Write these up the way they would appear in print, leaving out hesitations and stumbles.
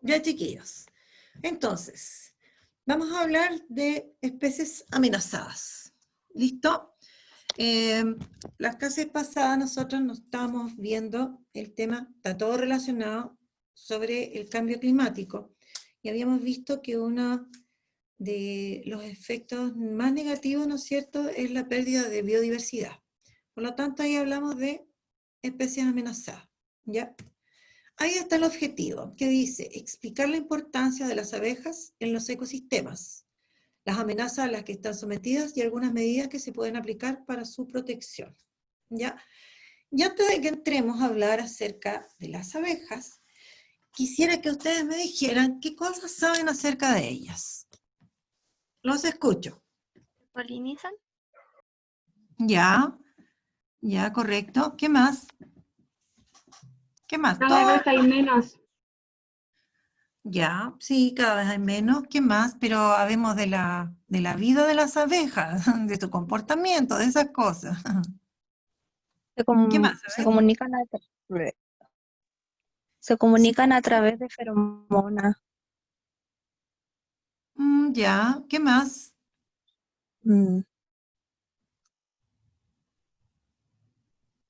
Ya, chiquillos. Entonces, vamos a hablar de especies amenazadas. ¿Listo? Las clases pasadas nosotros nos estábamos viendo el tema, está todo relacionado sobre el cambio climático. Y habíamos visto que uno de los efectos más negativos, ¿no es cierto?, es la pérdida de biodiversidad. Por lo tanto, ahí hablamos de especies amenazadas. ¿Ya? Ahí está el objetivo, que dice explicar la importancia de las abejas en los ecosistemas, las amenazas a las que están sometidas y algunas medidas que se pueden aplicar para su protección. ¿Ya? Y antes de que entremos a hablar acerca de las abejas, quisiera que ustedes me dijeran qué cosas saben acerca de ellas. Los escucho. ¿Polinizan? Ya, ya, correcto. ¿Qué más? ¿Qué más? Cada vez hay menos. Ya, sí, cada vez hay menos. ¿Qué más? Pero habemos de la vida de las abejas, de su comportamiento, de esas cosas. ¿Qué más? A Se ver. comunican a través de feromonas. Ya, ¿qué más?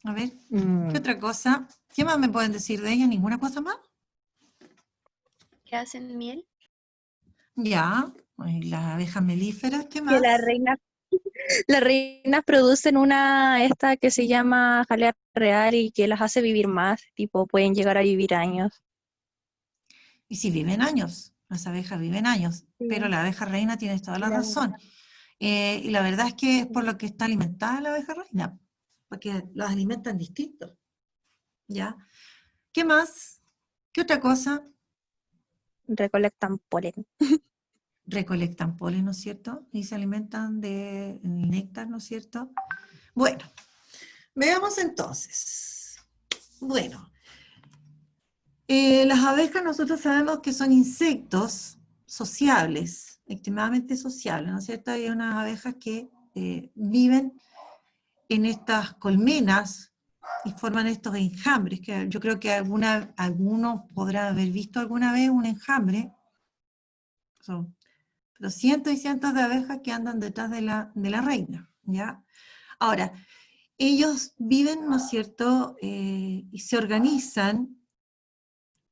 A ver, ¿qué otra cosa? ¿Qué más me pueden decir de ella? ¿Ninguna cosa más? ¿Que hacen miel? Ya, las abejas melíferas, ¿qué Que más? las reinas producen esta que se llama jalea real y que las hace vivir más, tipo pueden llegar a vivir años. Y si viven años, las abejas viven años, Sí. pero la abeja reina tiene toda la razón. Y la verdad es que es por lo que está alimentada la abeja reina, porque los alimentan distintos. ¿Ya? ¿Qué más? ¿Qué otra cosa? Recolectan polen. Recolectan polen, ¿no es cierto? Y se alimentan de néctar, ¿no es cierto? Bueno, veamos entonces. Bueno, las abejas nosotros sabemos que son insectos sociables, extremadamente sociables, ¿no es cierto? Hay unas abejas que viven en estas colmenas y forman estos enjambres, que yo creo que alguno podrá haber visto alguna vez un enjambre. Son pero cientos y cientos de abejas que andan detrás de la reina, ¿ya? Ahora, ellos viven, ¿no es cierto?, y se organizan,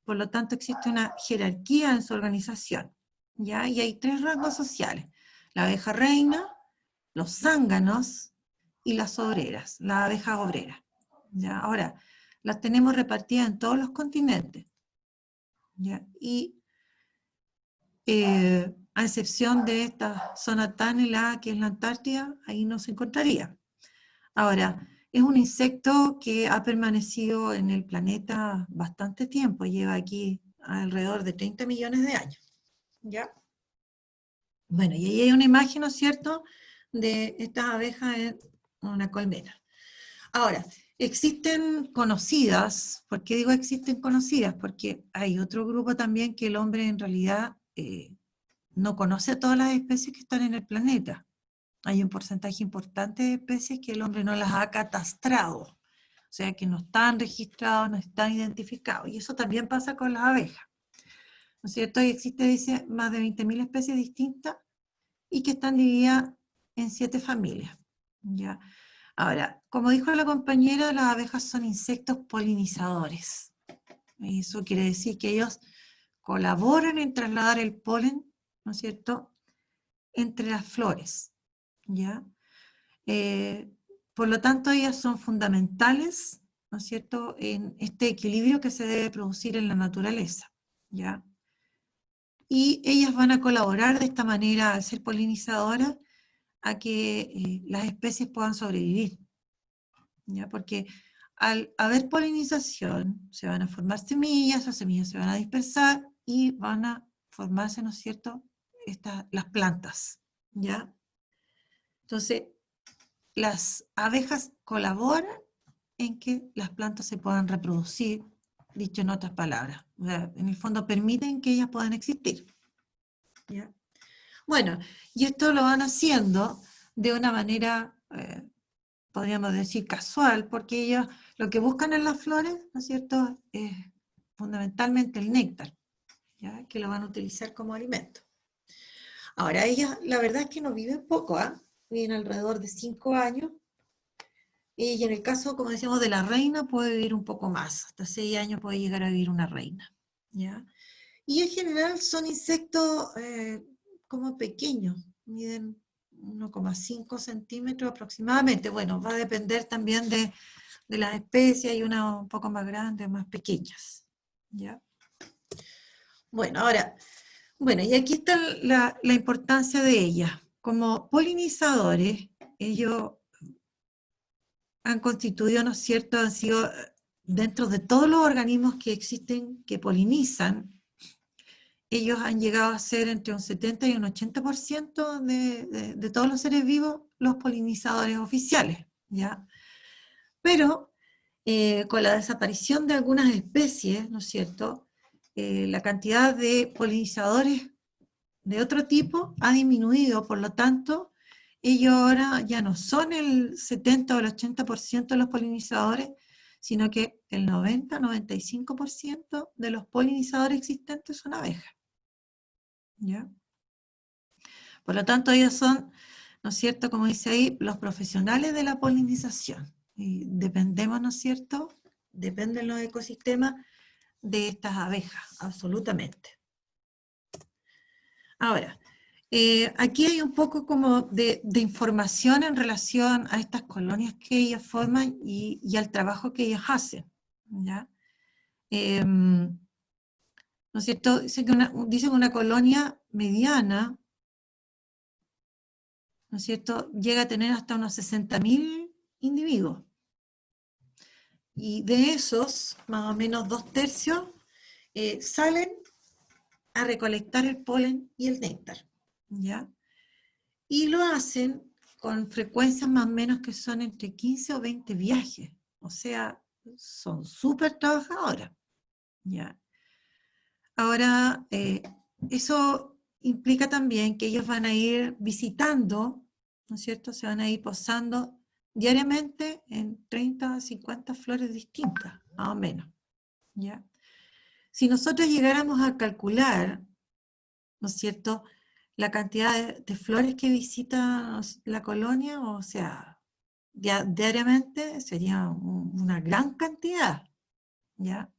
por lo tanto existe una jerarquía en su organización, ¿ya? Y hay 3 rangos sociales: la abeja reina, los zánganos y las obreras, las abejas obreras, ¿ya? Ahora, las tenemos repartidas en todos los continentes, ¿ya? Y a excepción de esta zona tan helada que es la Antártida, ahí no se encontraría. Ahora, es un insecto que ha permanecido en el planeta bastante tiempo, lleva aquí alrededor de 30 millones de años. ¿Ya? Bueno, y ahí hay una imagen, ¿no es cierto?, de estas abejas en una colmena. Ahora, existen conocidas. ¿Por qué digo existen conocidas? Porque hay otro grupo también que el hombre en realidad no conoce a todas las especies que están en el planeta. Hay un porcentaje importante de especies que el hombre no las ha catastrado, o sea que no están registrados, no están identificados, y eso también pasa con las abejas, ¿no es cierto? Y existe, dice, más de 20.000 especies distintas y que están divididas en 7 familias, ¿ya? Ahora, como dijo la compañera, las abejas son insectos polinizadores. Eso quiere decir que ellos colaboran en trasladar el polen, ¿no es cierto?, entre las flores, ¿ya? Por lo tanto, ellas son fundamentales, ¿no es cierto?, en este equilibrio que se debe producir en la naturaleza, ¿ya? Y ellas van a colaborar de esta manera, al ser polinizadoras, a que las especies puedan sobrevivir, ¿ya? Porque al haber polinización, se van a formar semillas, las semillas se van a dispersar y van a formarse, ¿no es cierto?, las plantas, ¿ya? Entonces, las abejas colaboran en que las plantas se puedan reproducir, dicho en otras palabras. O sea, en el fondo permiten que ellas puedan existir. ¿Ya? Bueno, y esto lo van haciendo de una manera, podríamos decir, casual, porque ellos lo que buscan en las flores, ¿no es cierto?, es fundamentalmente el néctar. ¿ya? Que lo van a utilizar como alimento. Ahora, ellas, la verdad es que no viven poco, viven alrededor de 5 años, y en el caso, como decíamos, de la reina, puede vivir un poco más, hasta 6 años puede llegar a vivir una reina, ¿ya? Y en general son insectos como pequeños, miden 1,5 centímetros aproximadamente. Bueno, va a depender también de las especies, hay unas un poco más grandes, más pequeñas, ¿ya? Bueno, ahora, bueno, y aquí está la importancia de ellas. Como polinizadores, ellos han constituido, ¿no es cierto?, han sido dentro de todos los organismos que existen que polinizan, ellos han llegado a ser entre un 70 y un 80% de todos los seres vivos los polinizadores oficiales, ¿ya? Pero con la desaparición de algunas especies, ¿no es cierto?, la cantidad de polinizadores de otro tipo ha disminuido, por lo tanto, ellos ahora ya no son el 70 o el 80% de los polinizadores, sino que el 90-95% de los polinizadores existentes son abejas, ¿ya? Por lo tanto, ellos son, ¿no es cierto?, como dice ahí, los profesionales de la polinización. Y dependemos, ¿no es cierto?, dependen los ecosistemas de estas abejas, absolutamente. Ahora, aquí hay un poco como de información en relación a estas colonias que ellas forman y al trabajo que ellas hacen, ¿ya? ¿No es cierto? Dicen que una colonia mediana, ¿no es cierto?, llega a tener hasta unos 60.000 individuos. Y de esos, más o menos 2/3 salen a recolectar el polen y el néctar, ¿ya? Y lo hacen con frecuencias más o menos que son entre 15 o 20 viajes. O sea, son súper trabajadoras, ¿ya? Ahora, eso implica también que ellos van a ir visitando, ¿no es cierto? Se van a ir posando diariamente en 30 a 50 flores distintas, más o menos, ¿ya? Si nosotros llegáramos a calcular, ¿no es cierto?, la cantidad de flores que visita la colonia, o sea, diariamente sería una gran cantidad, ¿ya?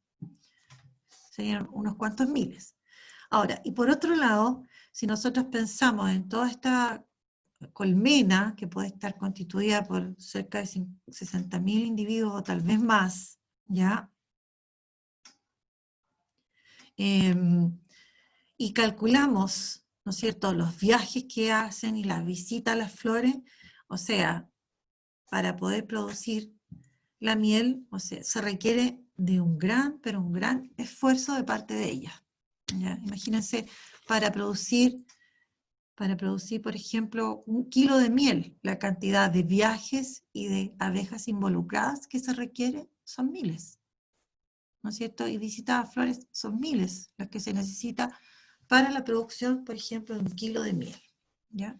Serían unos cuantos miles. Ahora, y por otro lado, si nosotros pensamos en toda esta colmena, que puede estar constituida por cerca de 60.000 individuos o tal vez más, ¿ya? Y calculamos, ¿no es cierto?, los viajes que hacen y las visitas a las flores, o sea, para poder producir la miel, o sea, se requiere de un gran, pero un gran esfuerzo de parte de ellas, ¿ya? Imagínense, para producir, por ejemplo, 1 kilo de miel, la cantidad de viajes y de abejas involucradas que se requiere son miles, ¿no es cierto? Y visitas a flores son miles las que se necesita para la producción, por ejemplo, de 1 kilo de miel, ¿ya?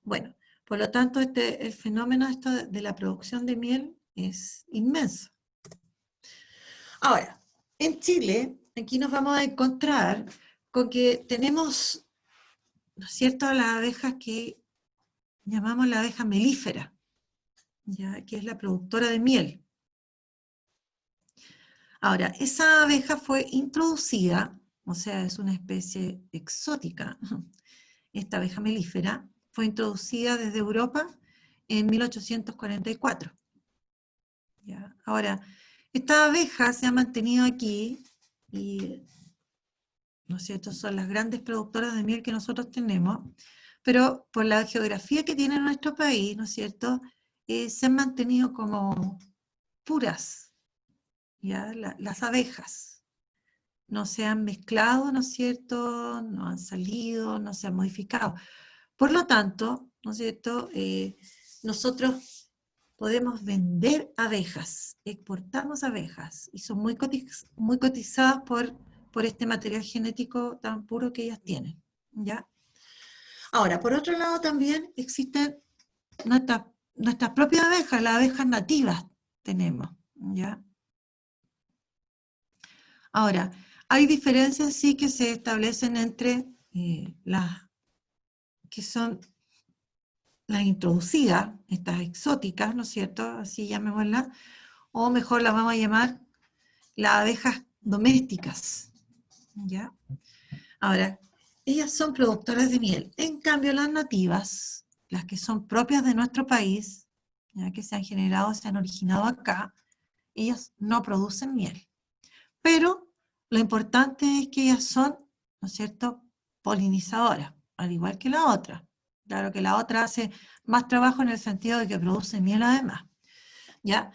Bueno, por lo tanto, el fenómeno de la producción de miel es inmenso. Ahora, en Chile, aquí nos vamos a encontrar con que tenemos, ¿no es cierto?, las abejas que llamamos la abeja melífera, ¿ya?, que es la productora de miel. Ahora, esa abeja fue introducida, o sea, es una especie exótica, esta abeja melífera, fue introducida desde Europa en 1844. ¿Ya? Ahora, esta abeja se ha mantenido aquí y, ¿no es cierto?, son las grandes productoras de miel que nosotros tenemos, pero por la geografía que tiene nuestro país, ¿no es cierto?, se han mantenido como puras, ¿ya? Las abejas. No se han mezclado, ¿no es cierto?, no han salido, no se han modificado. Por lo tanto, ¿no es cierto?, nosotros podemos vender abejas, exportamos abejas, y son muy cotizadas por este material genético tan puro que ellas tienen, ¿ya? Ahora, por otro lado también existen nuestras propias abejas, las abejas nativas tenemos, ¿ya? Ahora, Hay diferencias, sí, que se establecen entre las que son las introducidas, estas exóticas, ¿no es cierto? Así llamémoslas, o mejor las vamos a llamar las abejas domésticas, ¿ya? Ahora, ellas son productoras de miel. En cambio, las nativas, las que son propias de nuestro país, ¿ya? Que se han generado, se han originado acá, ellas no producen miel. Pero lo importante es que ellas son, ¿no es cierto?, polinizadoras, al igual que la otra. Claro que la otra hace más trabajo en el sentido de que produce miel además, ¿ya?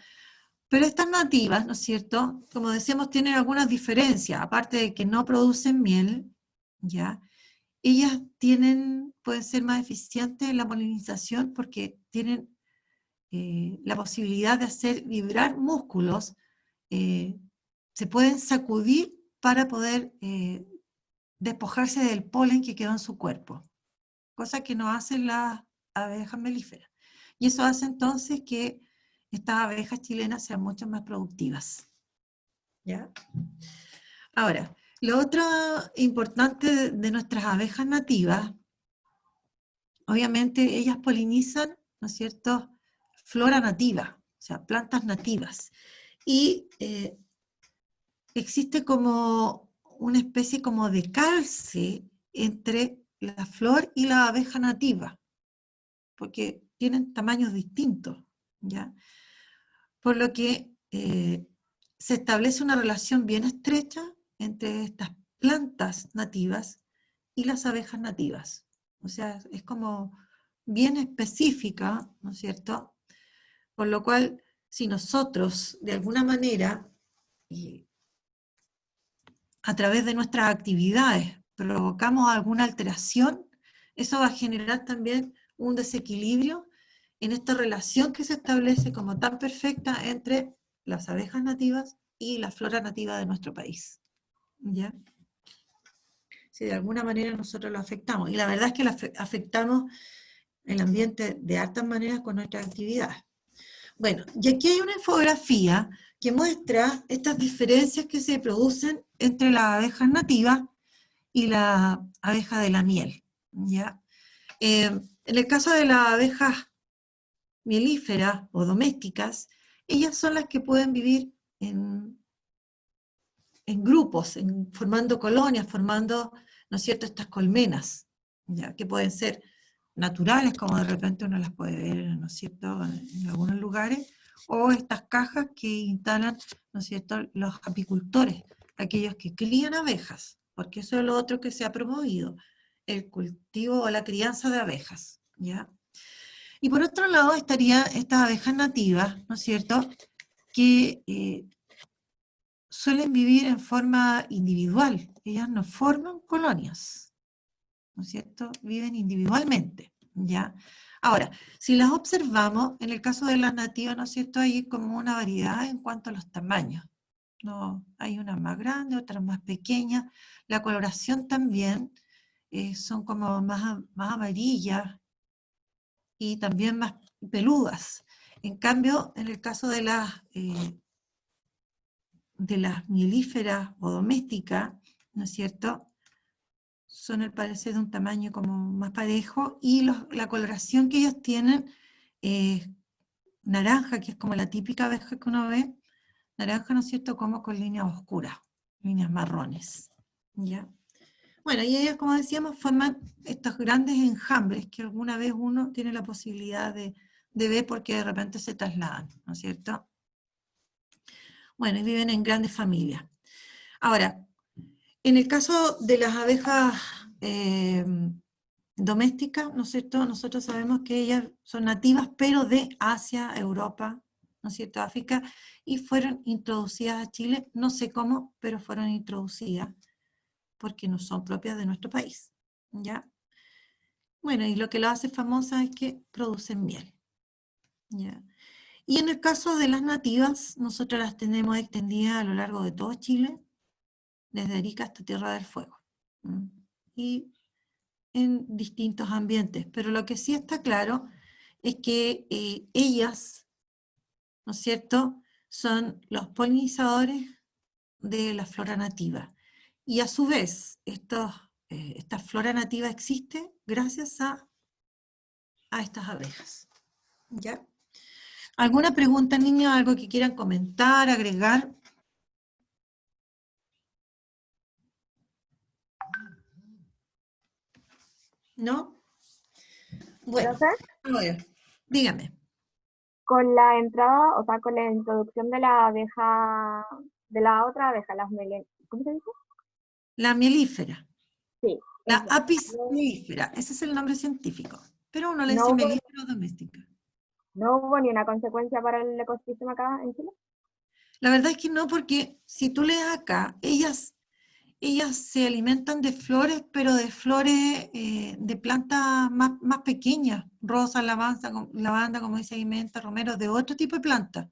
Pero estas nativas, ¿no es cierto?, como decíamos, tienen algunas diferencias, aparte de que no producen miel, ¿ya? Ellas pueden ser más eficientes en la polinización porque tienen la posibilidad de hacer vibrar músculos, se pueden sacudir para poder despojarse del polen que quedó en su cuerpo, cosa que no hacen las abejas melíferas. Y eso hace entonces que estas abejas chilenas sean mucho más productivas. ¿Ya? Ahora, lo otro importante de nuestras abejas nativas, obviamente ellas polinizan, ¿no es cierto?, flora nativa, o sea, plantas nativas. Y existe como una especie como de calce entre la flor y la abeja nativa, porque tienen tamaños distintos, ¿ya? Por lo que se establece una relación bien estrecha entre estas plantas nativas y las abejas nativas. O sea, es como bien específica, ¿no es cierto? Por lo cual, si nosotros, de alguna manera, a través de nuestras actividades, provocamos alguna alteración, eso va a generar también un desequilibrio en esta relación que se establece como tan perfecta entre las abejas nativas y la flora nativa de nuestro país. ¿Ya? Si de alguna manera nosotros lo afectamos. Y la verdad es que lo afectamos el ambiente de hartas maneras con nuestras actividades. Bueno, y aquí hay una infografía que muestra estas diferencias que se producen entre las abejas nativas y la abeja de la miel. ¿Ya? En el caso de las abejas mielíferas o domésticas, ellas son las que pueden vivir en grupos, formando colonias, formando, ¿no es cierto?, estas colmenas, ¿ya? Que pueden ser naturales, como de repente uno las puede ver, ¿no es cierto?, en algunos lugares, o estas cajas que instalan, ¿no es cierto?, los apicultores, aquellos que crían abejas, porque eso es lo otro que se ha promovido, el cultivo o la crianza de abejas, ¿ya? Y por otro lado estarían estas abejas nativas, ¿no es cierto?, que suelen vivir en forma individual, ellas no forman colonias, ¿no es cierto?, viven individualmente, ¿ya? Ahora, si las observamos, en el caso de las nativas, ¿no es cierto?, hay como una variedad en cuanto a los tamaños, ¿no? Hay unas más grandes, otras más pequeñas, la coloración también, son como más amarillas y también más peludas. En cambio, en el caso de las mielíferas o domésticas, ¿no es cierto?, son al parecer de un tamaño como más parejo, y la coloración que ellos tienen es naranja, que es como la típica abeja que uno ve, naranja, ¿no es cierto?, como con líneas oscuras, líneas marrones, ¿ya? Bueno, y ellas, como decíamos, forman estos grandes enjambres que alguna vez uno tiene la posibilidad de ver porque de repente se trasladan, ¿no es cierto? Bueno, y viven en grandes familias. Ahora, en el caso de las abejas domésticas, ¿no es cierto?, nosotros sabemos que ellas son nativas, pero de Asia, Europa, ¿no es cierto?, África, y fueron introducidas a Chile, no sé cómo, pero fueron introducidas, porque no son propias de nuestro país, ¿ya? Bueno, y lo que lo hace famosa es que producen miel, ¿ya? Y en el caso de las nativas, nosotros las tenemos extendidas a lo largo de todo Chile, desde Arica hasta Tierra del Fuego, y en distintos ambientes, pero lo que sí está claro es que ellas, ¿no es cierto?, son los polinizadores de la flora nativa. Y a su vez, esta flora nativa existe gracias a estas abejas. ¿Ya? ¿Alguna pregunta, niños? ¿Algo que quieran comentar, agregar? ¿No? Bueno, Profe, a ver, dígame. con la entrada, o sea, con la introducción de la abeja, de la otra abeja, ¿cómo se dice? La mielífera. Sí, La esa. apis mellifera, ese es el nombre científico, pero uno le No dice hubo, melífera doméstica. no hubo ni una consecuencia para el ecosistema acá en Chile. La verdad es que no, porque si tú lees acá, ellas se alimentan de flores, pero de flores de plantas más pequeñas, rosa, lavanda, como dice ahí, menta, romero, de otro tipo de planta.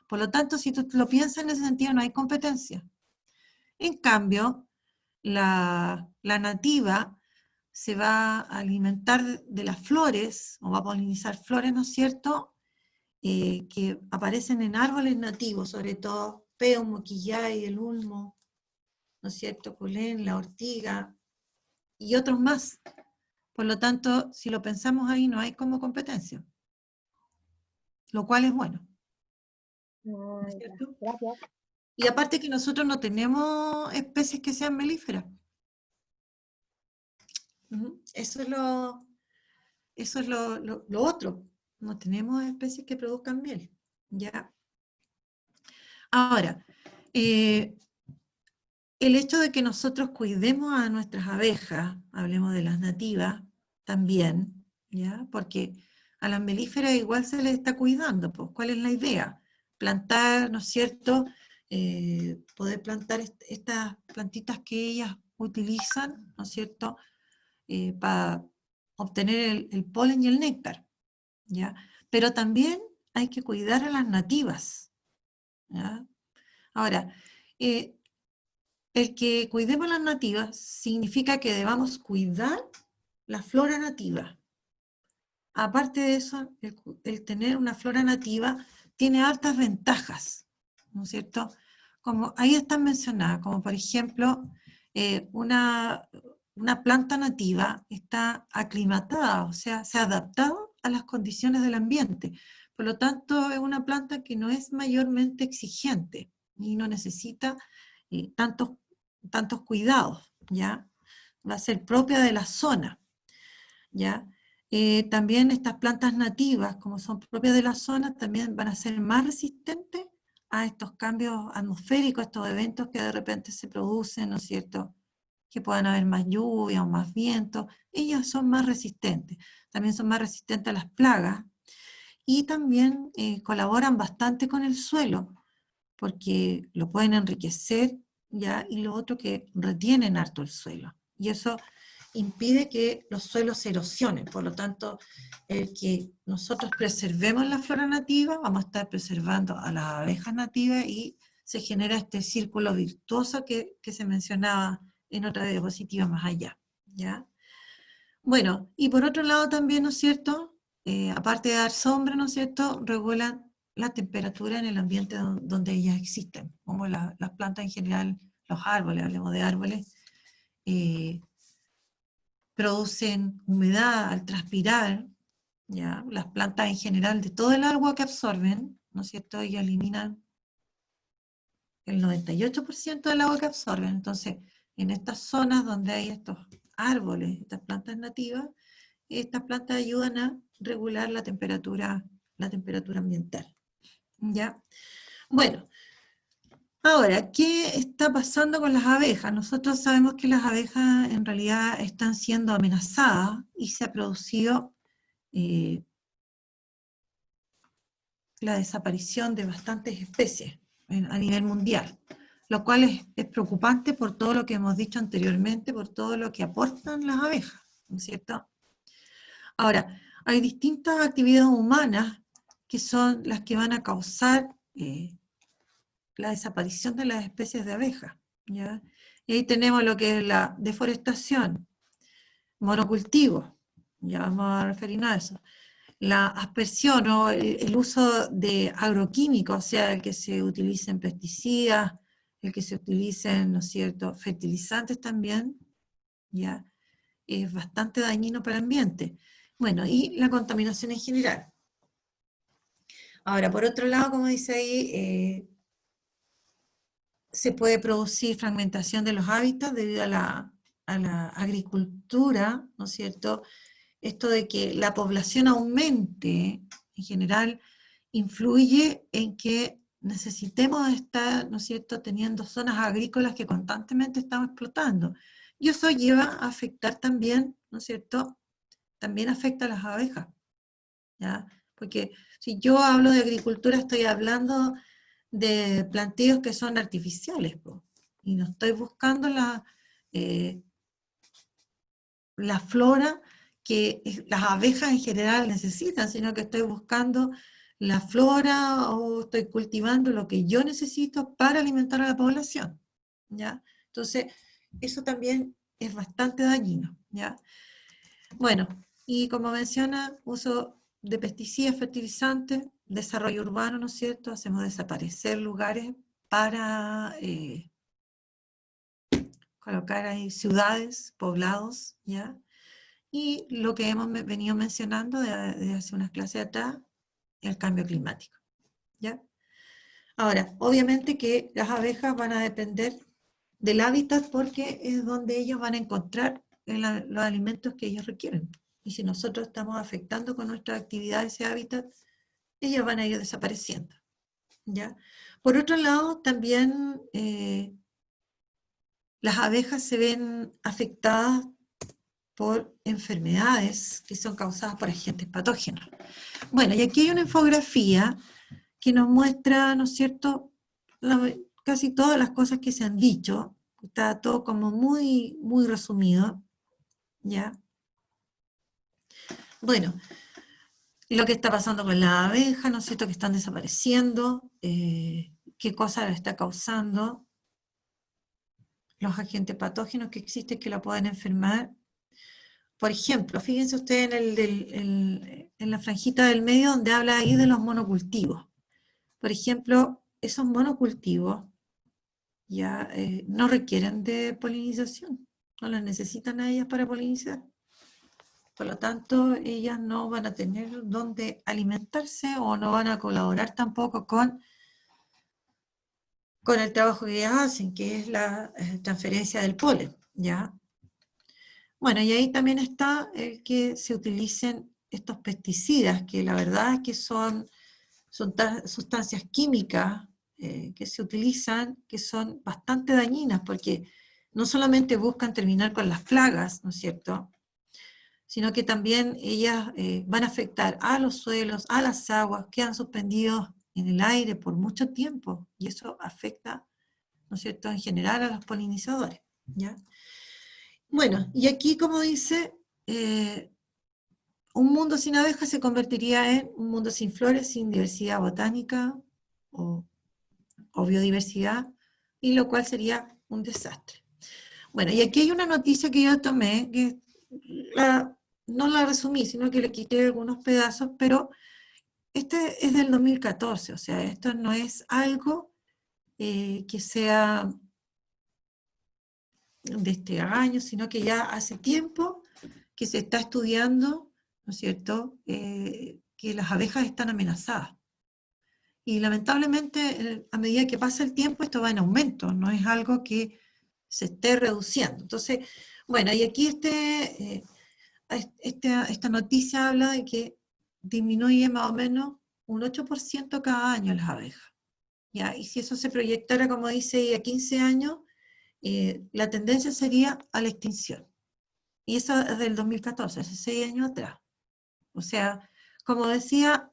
Por lo tanto, si tú lo piensas en ese sentido, no hay competencia. En cambio, la nativa se va a alimentar de las flores, o va a polinizar flores, ¿no es cierto?, que aparecen en árboles nativos, sobre todo peo, moquillay, el ulmo, ¿no es cierto?, culén, la ortiga, y otros más. Por lo tanto, si lo pensamos ahí, no hay como competencia, lo cual es bueno, ¿no es Ya, cierto? gracias. Y aparte que nosotros no tenemos especies que sean melíferas. Eso es lo otro. No tenemos especies que produzcan miel. ¿Ya? Ahora, el hecho de que nosotros cuidemos a nuestras abejas, hablemos de las nativas, también, ¿ya? Porque a las melíferas igual se les está cuidando, pues, ¿cuál es la idea? Plantar, ¿no es cierto? Poder plantar estas plantitas que ellas utilizan, ¿no es cierto? Para obtener el polen y el néctar, ¿ya? Pero también hay que cuidar a las nativas, ¿ya? Ahora, el que cuidemos las nativas significa que debamos cuidar la flora nativa. Aparte de eso, el tener una flora nativa tiene altas ventajas, ¿no es cierto? Como ahí están mencionadas, como por ejemplo, una planta nativa está aclimatada, o sea, se ha adaptado a las condiciones del ambiente. Por lo tanto, es una planta que no es mayormente exigente y no necesita tantos cuidados, ¿ya? Va a ser propia de la zona, ¿ya? También estas plantas nativas, como son propias de la zona, también van a ser más resistentes a estos cambios atmosféricos, estos eventos que de repente se producen, ¿no es cierto?, que puedan haber más lluvia o más viento. Ellas son más resistentes, también son más resistentes a las plagas y también colaboran bastante con el suelo, porque lo pueden enriquecer, ¿ya? Y lo otro que retienen harto el suelo. Y eso impide que los suelos se erosionen. Por lo tanto, el que nosotros preservemos la flora nativa, vamos a estar preservando a las abejas nativas y se genera este círculo virtuoso que se mencionaba en otra diapositiva más allá, ¿ya? Bueno, y por otro lado también, ¿no es cierto?, aparte de dar sombra, ¿no es cierto?, regulan la temperatura en el ambiente donde ellas existen, como las plantas en general, los árboles, hablemos de árboles, producen humedad al transpirar, ¿ya? Las plantas en general, de todo el agua que absorben, ¿no es cierto?, ellas eliminan el 98% del agua que absorben. Entonces, en estas zonas donde hay estos árboles, estas plantas nativas, estas plantas ayudan a regular la temperatura ambiental, ¿ya? Bueno, ahora, ¿qué está pasando con las abejas? Nosotros sabemos que las abejas en realidad están siendo amenazadas y se ha producido la desaparición de bastantes especies a nivel mundial, lo cual es preocupante por todo lo que hemos dicho anteriormente, por todo lo que aportan las abejas, ¿no es cierto? Ahora, hay distintas actividades humanas que son las que van a causar la desaparición de las especies de abejas, ¿ya? Y ahí tenemos lo que es la deforestación, monocultivo, ya vamos a referirnos a eso, la aspersión o el uso de agroquímicos, o sea, el que se utilicen pesticidas, el que se utilicen, ¿no es cierto?, fertilizantes también, ¿ya?, es bastante dañino para el ambiente. Bueno, y la contaminación en general. Ahora, por otro lado, como dice ahí, se puede producir fragmentación de los hábitats debido a la agricultura, ¿no es cierto? Esto de que la población aumente, en general, influye en que necesitemos estar, ¿no es cierto?, teniendo zonas agrícolas que constantemente estamos explotando. Y eso lleva a afectar también, ¿no es cierto?, también afecta a las abejas, ¿ya? Porque si yo hablo de agricultura, estoy hablando de plantíos que son artificiales, po, y no estoy buscando la flora que las abejas en general necesitan, sino que estoy buscando la flora o estoy cultivando lo que yo necesito para alimentar a la población, ¿ya? Entonces, eso también es bastante dañino, ¿ya? Bueno, y como menciona, uso de pesticidas, fertilizantes, desarrollo urbano, ¿no es cierto? Hacemos desaparecer lugares para colocar ahí ciudades, poblados, ¿ya? Y lo que hemos venido mencionando desde hace unas clases atrás, el cambio climático, ¿ya? Ahora, obviamente que las abejas van a depender del hábitat porque es donde ellos van a encontrar los alimentos que ellos requieren. Y si nosotros estamos afectando con nuestra actividad ese hábitat, ellos van a ir desapareciendo, ¿ya? Por otro lado, también las abejas se ven afectadas por enfermedades que son causadas por agentes patógenos. Bueno, y aquí hay una infografía que nos muestra, ¿no es cierto?, casi todas las cosas que se han dicho. Está todo como muy, muy resumido, ¿ya? Bueno, lo que está pasando con las abejas, ¿no es cierto?, que están desapareciendo, qué cosa la está causando, los agentes patógenos que existen que la pueden enfermar. Por ejemplo, fíjense ustedes en la franjita del medio donde habla ahí de los monocultivos. Por ejemplo, esos monocultivos ya no requieren de polinización, no las necesitan a ellas para polinizar. Por lo tanto, ellas no van a tener dónde alimentarse o no van a colaborar tampoco con el trabajo que ellas hacen, que es la transferencia del polen, ¿ya? Bueno, y ahí también está el que se utilicen estos pesticidas, que la verdad es que son sustancias químicas que se utilizan, que son bastante dañinas, porque no solamente buscan terminar con las plagas, ¿no es cierto?, sino que también ellas van a afectar a los suelos, a las aguas, quedan suspendidos en el aire por mucho tiempo, y eso afecta, ¿no es cierto?, en general a los polinizadores, ¿ya? Bueno, y aquí, como dice, un mundo sin abejas se convertiría en un mundo sin flores, sin diversidad botánica o biodiversidad, y lo cual sería un desastre. Bueno, y aquí hay una noticia que yo tomé, que no la resumí, sino que le quité algunos pedazos, pero este es del 2014, o sea, esto no es algo que sea de este año, sino que ya hace tiempo que se está estudiando, ¿no es cierto?, que las abejas están amenazadas. Y lamentablemente, a medida que pasa el tiempo, esto va en aumento, no es algo que se esté reduciendo. Entonces, bueno, y aquí esta noticia habla de que disminuye más o menos un 8% cada año las abejas, ¿ya? Y si eso se proyectara, como dice, a 15 años, la tendencia sería a la extinción. Y eso es del 2014, hace 6 años atrás. O sea, como decía,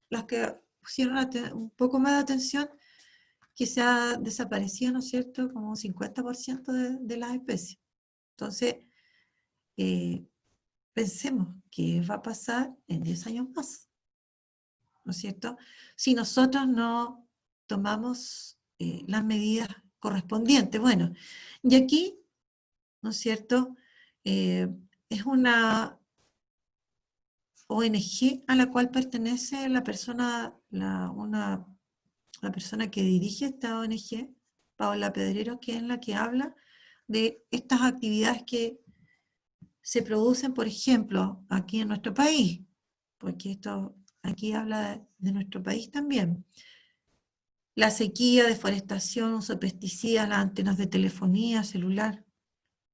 las que pusieron un poco más de atención, que se ha desaparecido, ¿no es cierto?, como un 50% de las especies. Entonces, pensemos qué va a pasar en 10 años más, ¿no es cierto?, si nosotros no tomamos las medidas correspondientes. Bueno, y aquí, ¿no es cierto?, es una ONG a la cual pertenece la persona, la persona que dirige esta ONG, Paola Pedrero, que es la que habla de estas actividades que se producen, por ejemplo, aquí en nuestro país, porque esto aquí habla de nuestro país también. La sequía, deforestación, uso de pesticidas, las antenas de telefonía celular,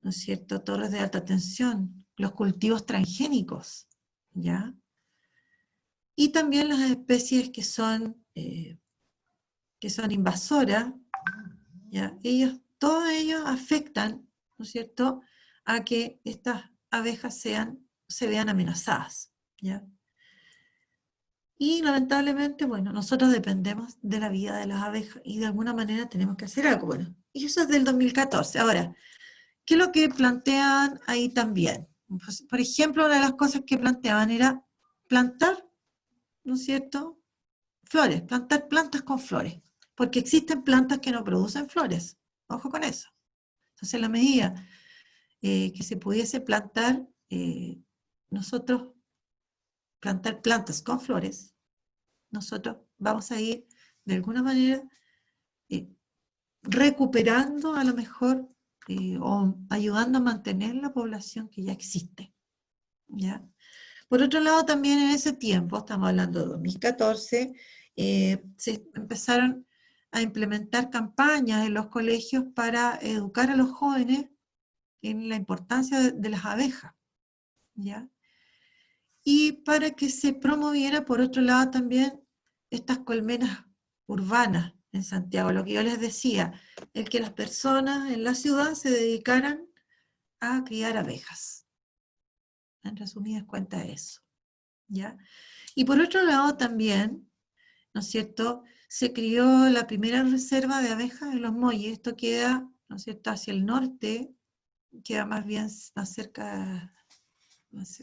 ¿no es cierto? Torres de alta tensión, los cultivos transgénicos, ¿ya? Y también las especies que son invasoras, ¿ya? Todos ellos afectan, ¿no es cierto?, a que estas abejas se vean amenazadas, ¿ya? Y lamentablemente, bueno, nosotros dependemos de la vida de las abejas y de alguna manera tenemos que hacer algo. Bueno, y eso es del 2014. Ahora, ¿qué es lo que plantean ahí también? Pues, por ejemplo, una de las cosas que planteaban era plantar, ¿no es cierto?, flores, plantar plantas con flores, porque existen plantas que no producen flores. Ojo con eso. Entonces, en la medida que se pudiese plantar, nosotros plantar plantas con flores, nosotros vamos a ir de alguna manera recuperando a lo mejor o ayudando a mantener la población que ya existe, ¿ya? Por otro lado, también en ese tiempo, estamos hablando de 2014, se empezaron a implementar campañas en los colegios para educar a los jóvenes en la importancia de las abejas, ¿ya? Y para que se promoviera, por otro lado, también estas colmenas urbanas en Santiago. Lo que yo les decía, es que las personas en la ciudad se dedicaran a criar abejas. En resumidas cuentas, eso, ¿ya? Y por otro lado también, ¿no es cierto?, se crió la primera reserva de abejas en Los Molles. Esto queda, ¿no es cierto?, hacia el norte, queda más bien más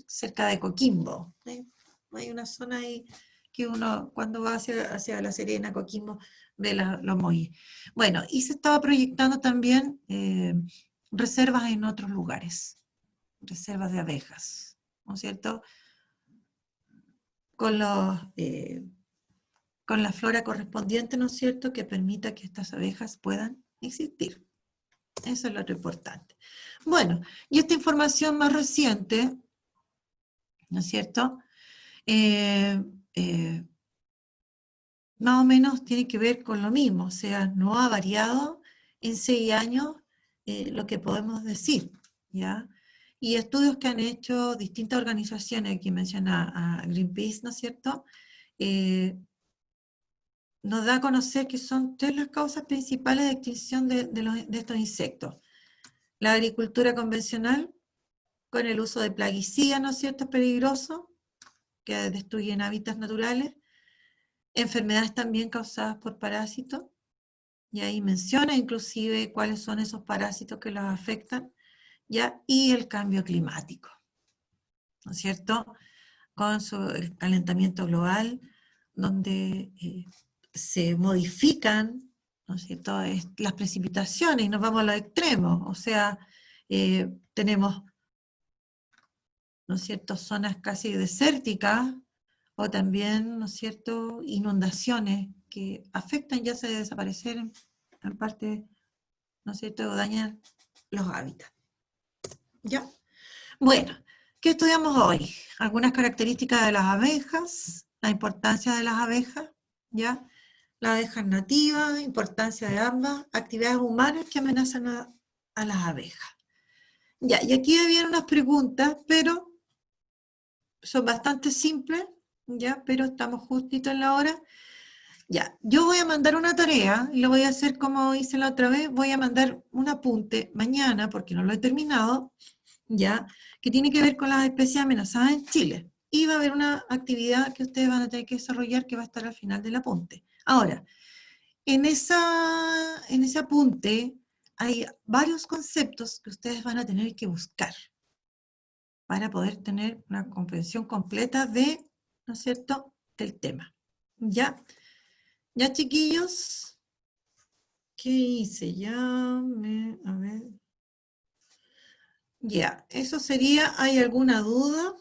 cerca de Coquimbo, ¿sí? Hay una zona ahí que uno cuando va hacia La Serena, Coquimbo, ve los molles. Bueno, y se estaba proyectando también reservas en otros lugares, reservas de abejas, ¿no es cierto?, con la flora correspondiente, ¿no es cierto?, que permita que estas abejas puedan existir. Eso es lo importante. Bueno, y esta información más reciente, ¿no es cierto?, más o menos tiene que ver con lo mismo, o sea, no ha variado en 6 años lo que podemos decir, ¿ya? Y estudios que han hecho distintas organizaciones, aquí menciona a Greenpeace, ¿no es cierto?, nos da a conocer que son 3 las causas principales de extinción de estos insectos. La agricultura convencional, con el uso de plaguicidas, ¿no es cierto?, peligroso, que destruyen hábitats naturales. Enfermedades también causadas por parásitos, y ahí menciona inclusive cuáles son esos parásitos que los afectan, ¿ya? Y el cambio climático, ¿no es cierto?, con el calentamiento global, donde se modifican, ¿no es cierto?, las precipitaciones, y nos vamos a los extremos, o sea, tenemos, ¿no es cierto?, zonas casi desérticas, o también, ¿no es cierto?, inundaciones que afectan, ya sea de desaparecer en parte, ¿no es cierto?, o dañan los hábitats. ¿Ya? Bueno, ¿qué estudiamos hoy? Algunas características de las abejas, la importancia de las abejas, ¿ya? Las abejas nativas, importancia de ambas, actividades humanas que amenazan a las abejas. Ya, y aquí había unas preguntas, pero son bastante simples, ¿ya? Pero estamos justito en la hora. Ya, yo voy a mandar una tarea, y lo voy a hacer como hice la otra vez, voy a mandar un apunte mañana, porque no lo he terminado, ¿ya?, que tiene que ver con las especies amenazadas en Chile. Y va a haber una actividad que ustedes van a tener que desarrollar que va a estar al final del apunte. Ahora, en ese apunte hay varios conceptos que ustedes van a tener que buscar para poder tener una comprensión completa de, ¿no es cierto?, del tema. ¿Ya? ¿Ya, chiquillos? ¿Qué hice? A ver. Ya, eso sería, ¿hay alguna duda?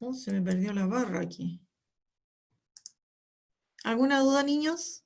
Oh, se me perdió la barra aquí. ¿Alguna duda, niños?